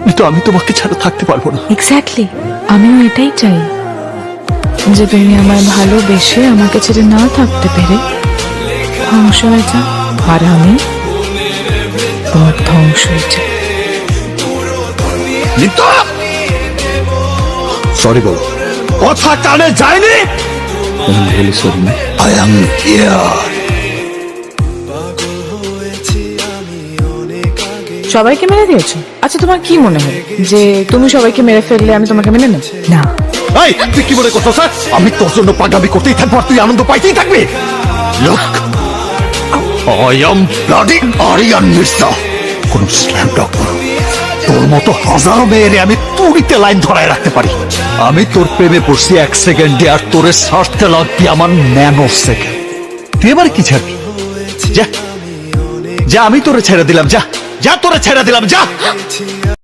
কিন্তু আমি তোমাকে ছাড়া থাকতে পারবো না। এক্স্যাক্টলি, আমিও এটাই চাই যে তুমি আমায় ভালোবেসে আমাকে ছেড়ে না থাকতে পেরে ধ্বংস হয়ে যাও, আর আমি তোমার ধ্বংস হয়ে যাই। সরি বলো। কথা কানে যায়নি। Really sorry man. I am here. সবাইকে মেরে দিয়েছো? আচ্ছা, তোমার কি মনে হয় যে তুমি সবাইকে মেরে ফেললে আমি তোমাকে মেনে নেব? না। এই তুই কি মনে করছো স্যার আমি তোর জন্য পাগামি করতেই থাকবো আর তুই আনন্দ পাইতেই থাকবি? Look, I am bloody Aryan Mirza. কোন স্ল্যাম টক করো, তোর মতো হাজারো মেয়েরে আমি তুড়িতে লাইন ধরায় রাখতে পারি। আমি তোর প্রেমে পড়ছি 1 সেকেন্ডে, আর তোরে ছাড়তে লাগবি আমার ন্যানো সেকেন্ড। তুই এবার কি ছাড়বি? যা যা, আমি তোরে ছেড়ে দিলাম, যা যা, তোরে ছেড়ে দিলাম, যা।